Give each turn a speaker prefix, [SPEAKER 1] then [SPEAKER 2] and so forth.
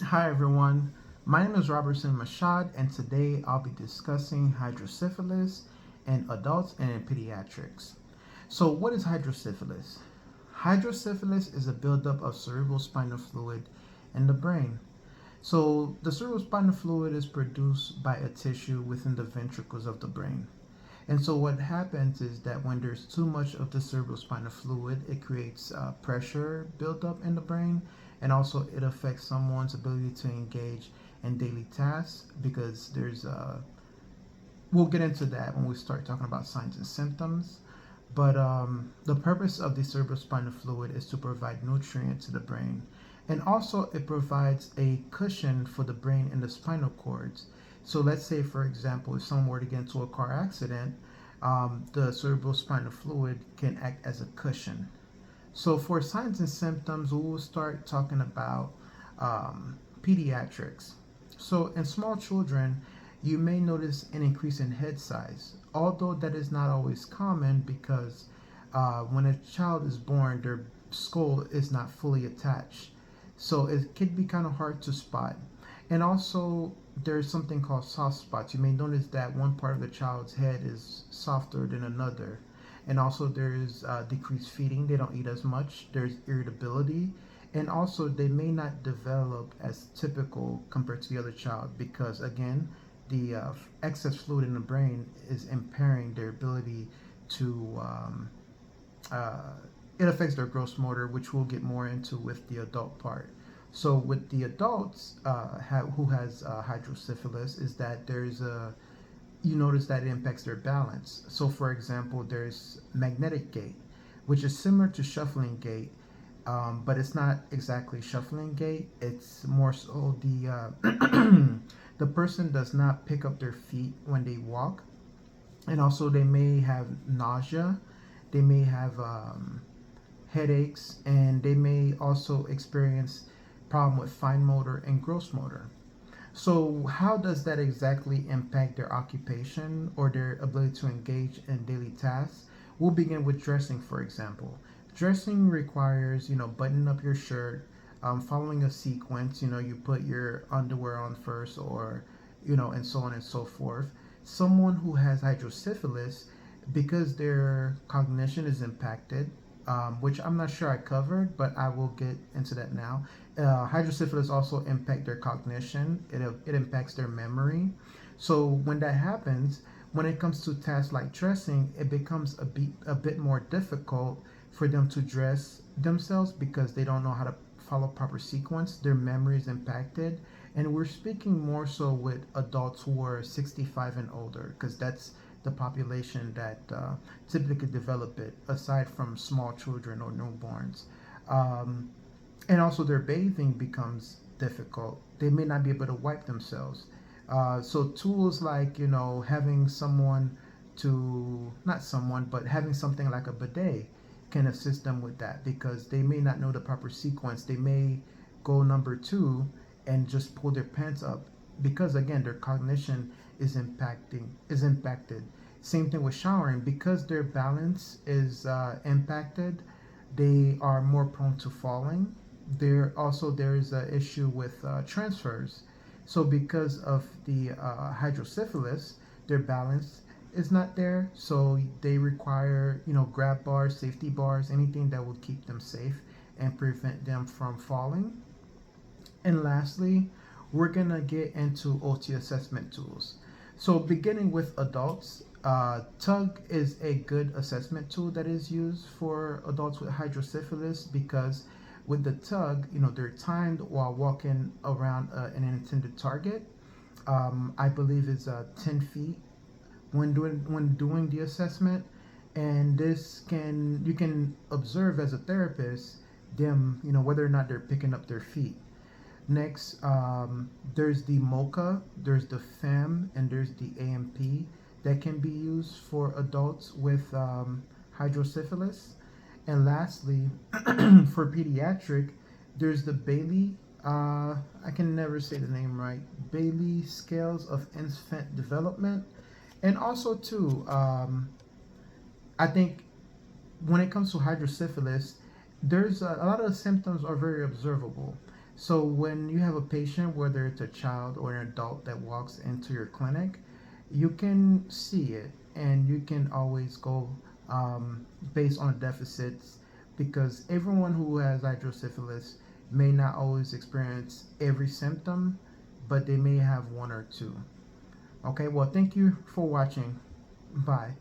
[SPEAKER 1] Hi everyone, my name is Robertson Mashad, and today I'll be discussing hydrocephalus in adults and in pediatrics. So, what is hydrocephalus? Hydrocephalus is a buildup of cerebrospinal fluid in the brain. So, the cerebrospinal fluid is produced by a tissue within the ventricles of the brain. And so, what happens is that when there's too much of the cerebrospinal fluid, it creates pressure buildup in the brain, and also it affects someone's ability to engage in daily tasks because we'll get into that when we start talking about signs and symptoms. But the purpose of the cerebrospinal fluid is to provide nutrient to the brain. And also, it provides a cushion for the brain and the spinal cords. So, let's say, for example, if someone were to get into a car accident, the cerebrospinal fluid can act as a cushion. So, for signs and symptoms, we will start talking about pediatrics. So, in small children, you may notice an increase in head size, although that is not always common because when a child is born, their skull is not fully attached. So, it could be kind of hard to spot. And also, there's something called soft spots. You may notice that one part of the child's head is softer than another. And also, there's decreased feeding. They don't eat as much. There's irritability. And also, they may not develop as typical compared to the other child because, again, the excess fluid in the brain is impairing their ability to. Uh, it affects their gross motor, which we'll get more into with the adult part. So with the adults who has hydrocephalus, is that there's a you notice that it impacts their balance. So for example, there's magnetic gait, which is similar to shuffling gait, but it's not exactly shuffling gait. It's more so the person does not pick up their feet when they walk, and also they may have nausea, they may have headaches, and they may also experience problem with fine motor and gross motor. So, how does that exactly impact their occupation or their ability to engage in daily tasks? We'll begin with dressing, for example. Dressing requires, buttoning up your shirt, following a sequence. You put your underwear on first, or, and so on and so forth. Someone who has hydrocephalus, because their cognition is impacted, which I'm not sure I covered, but I will get into that now. Hydrocephalus also impact their cognition. It impacts their memory. So when that happens, when it comes to tasks like dressing, it becomes a bit more difficult for them to dress themselves because they don't know how to follow proper sequence. Their memory is impacted, and we're speaking more so with adults who are 65 and older because that's the population that typically develop it, aside from small children or newborns. Um, and also, their bathing becomes difficult. They may not be able to wipe themselves. So, tools like, having someone to, not someone, but having something like a bidet can assist them with that because they may not know the proper sequence. They may go number two and just pull their pants up because, again, their cognition is impacted. Same thing with showering because their balance is impacted. They are more prone to falling. There is an issue with transfers. So because of the hydrocephalus, their balance is not there. So they require grab bars, safety bars, anything that will keep them safe and prevent them from falling. And lastly, we're gonna get into OT assessment tools. So beginning with adults, TUG is a good assessment tool that is used for adults with hydrocephalus because with the TUG, they're timed while walking around an intended target. I believe it's 10 feet when doing the assessment, and this can you can observe as a therapist them whether or not they're picking up their feet. Next, there's the MOCA, there's the FEM, and there's the AMP that can be used for adults with hydrocephalus. And lastly, for pediatric, there's the Bailey. I can never say the name right. Bailey Scales of Infant Development, and also too, I think when it comes to hydrocephalus, there's a lot of the symptoms are very observable. So when you have a patient, whether it's a child or an adult that walks into your clinic, you can see it, and you can always go based on deficits, because everyone who has hydrocephalus may not always experience every symptom, but they may have one or two. Okay, well, thank you for watching. Bye.